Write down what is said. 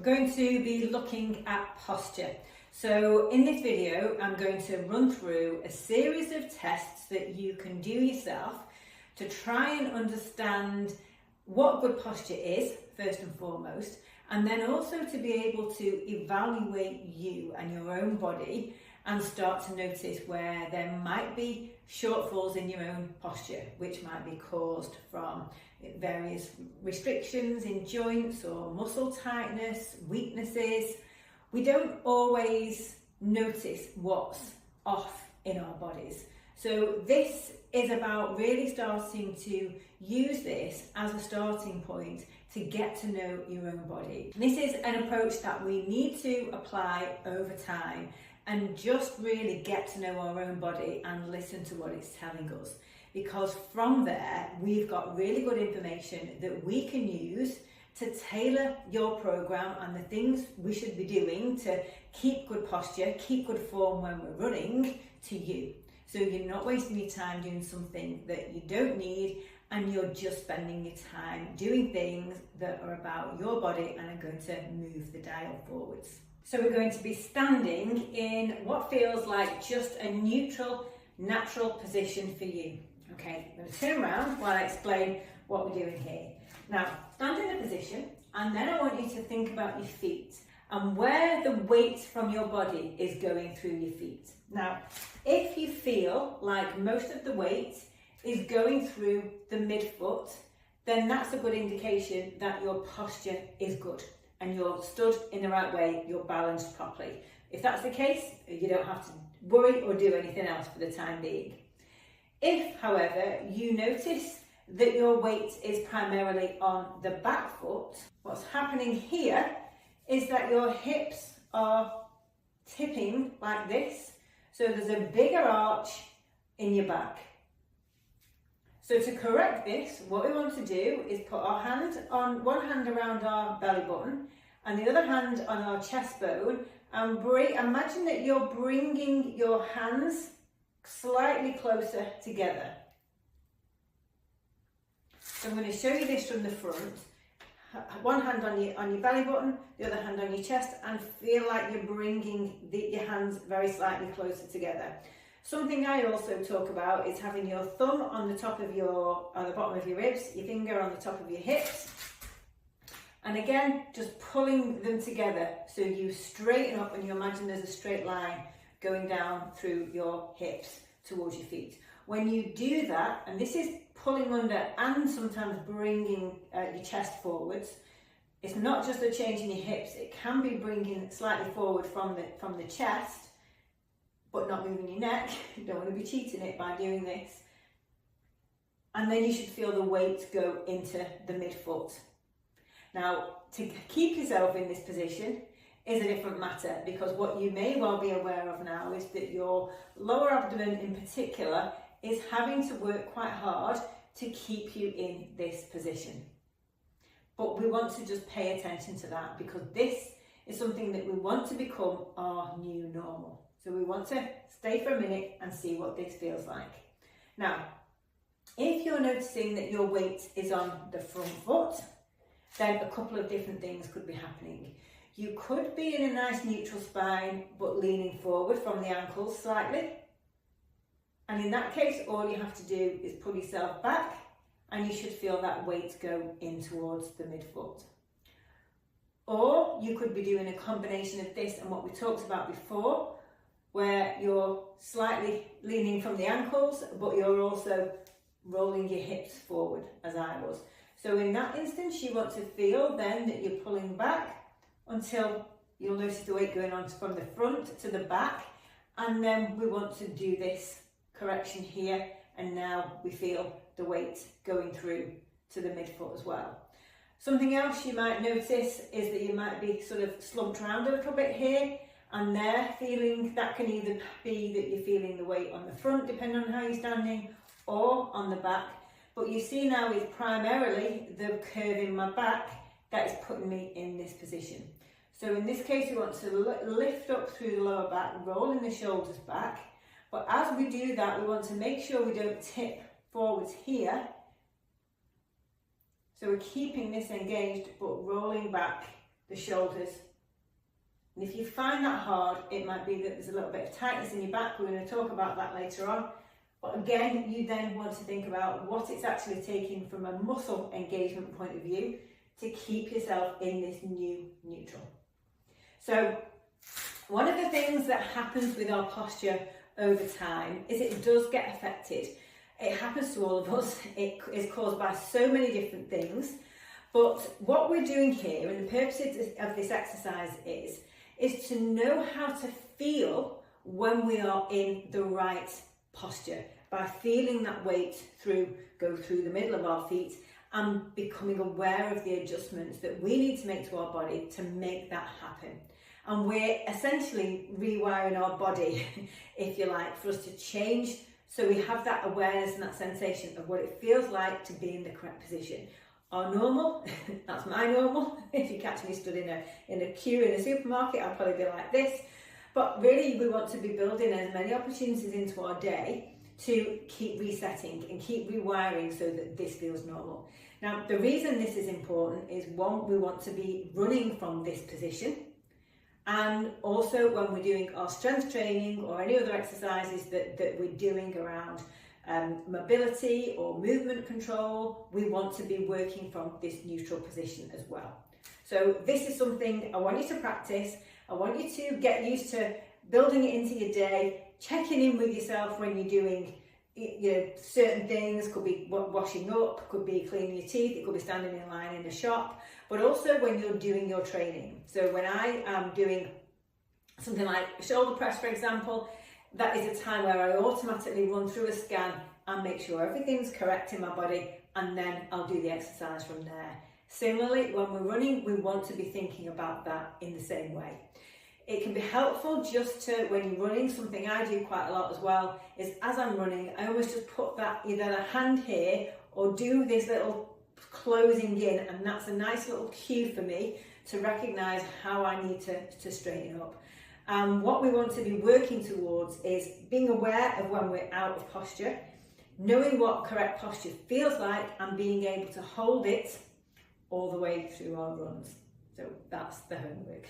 going to be looking at posture. So in this video, I'm going to run through a series of tests that you can do yourself to try and understand what good posture is, first and foremost, and then also to be able to evaluate you and your own body and start to notice where there might be shortfalls in your own posture, which might be caused from various restrictions in joints or muscle tightness, weaknesses. We don't always notice what's off in our bodies. So this is about really starting to use this as a starting point to get to know your own body. This is an approach that we need to apply over time and just really get to know our own body and listen to what it's telling us. Because from there, we've got really good information that we can use to tailor your program and the things we should be doing to keep good posture, keep good form when we're running to you. So you're not wasting your time doing something that you don't need, and you're just spending your time doing things that are about your body and are going to move the dial forwards. So we're going to be standing in what feels like just a neutral, natural position for you. Okay, I'm going to turn around while I explain what we're doing here. Now, stand in a position, and then I want you to think about your feet and where the weight from your body is going through your feet. Now, if you feel like most of the weight is going through the midfoot, then that's a good indication that your posture is good and you're stood in the right way, you're balanced properly. If that's the case, you don't have to worry or do anything else for the time being. If, however, you notice that your weight is primarily on the back foot, what's happening here is that your hips are tipping like this, so there's a bigger arch in your back. So to correct this, what we want to do is put our hand on one hand around our belly button and the other hand on our chest bone, and imagine that you're bringing your hands slightly closer together. So I'm going to show you this from the front. One hand on your belly button, the other hand on your chest, and feel like you're bringing your hands very slightly closer together. Something I also talk about is having your thumb on the bottom of your ribs, your finger on the top of your hips, and again, just pulling them together so you straighten up and you imagine there's a straight line going down through your hips towards your feet. When you do that, and this is pulling under and sometimes bringing your chest forwards, it's not just a change in your hips, it can be bringing slightly forward from the chest, but not moving your neck. You don't want to be cheating it by doing this. And then you should feel the weight go into the midfoot. Now, to keep yourself in this position is a different matter, because what you may well be aware of now is that your lower abdomen in particular is having to work quite hard to keep you in this position. But we want to just pay attention to that, because this is something that we want to become our new normal. So we want to stay for a minute and see what this feels like. Now, if you're noticing that your weight is on the front foot, then a couple of different things could be happening. You could be in a nice neutral spine, but leaning forward from the ankles slightly. And in that case, all you have to do is pull yourself back, and you should feel that weight go in towards the midfoot. Or you could be doing a combination of this and what we talked about before, where you're slightly leaning from the ankles, but you're also rolling your hips forward, as I was. So in that instance, you want to feel then that you're pulling back until you'll notice the weight going on from the front to the back. And then we want to do this correction here, and now we feel the weight going through to the midfoot as well. Something else you might notice is that you might be sort of slumped around a little bit here and there, feeling that can either be that you're feeling the weight on the front, depending on how you're standing, or on the back. But you see now it's primarily the curve in my back that is putting me in this position. So in this case, we want to lift up through the lower back, rolling the shoulders back. But as we do that, we want to make sure we don't tip forwards here. So we're keeping this engaged, but rolling back the shoulders. And if you find that hard, it might be that there's a little bit of tightness in your back. We're going to talk about that later on. But again, you then want to think about what it's actually taking from a muscle engagement point of view to keep yourself in this new neutral. So one of the things that happens with our posture over time is it does get affected. It happens to all of us. It is caused by so many different things. But what we're doing here, and the purpose of this exercise is to know how to feel when we are in the right posture by feeling that weight go through the middle of our feet and becoming aware of the adjustments that we need to make to our body to make that happen. And we're essentially rewiring our body, if you like, for us to change so we have that awareness and that sensation of what it feels like to be in the correct position. Our normal, that's my normal. If you catch me stood in a queue in a supermarket, I'll probably be like this. But really, we want to be building as many opportunities into our day to keep resetting and keep rewiring so that this feels normal. Now, the reason this is important is, one, we want to be running from this position. And also when we're doing our strength training or any other exercises that we're doing around mobility or movement control, we want to be working from this neutral position as well. So this is something I want you to practice. I want you to get used to building it into your day, checking in with yourself when you're doing certain things. Could be washing up, could be cleaning your teeth, it could be standing in line in a shop, but also when you're doing your training. So when I am doing something like shoulder press, for example, that is a time where I automatically run through a scan and make sure everything's correct in my body, and then I'll do the exercise from there. Similarly, when we're running, we want to be thinking about that in the same way. It can be helpful just to, when you're running, something I do quite a lot as well, is as I'm running, I always just put that either a hand here or do this little closing in, and that's a nice little cue for me to recognise how I need to straighten up. What we want to be working towards is being aware of when we're out of posture, knowing what correct posture feels like, and being able to hold it all the way through our runs. So that's the homework.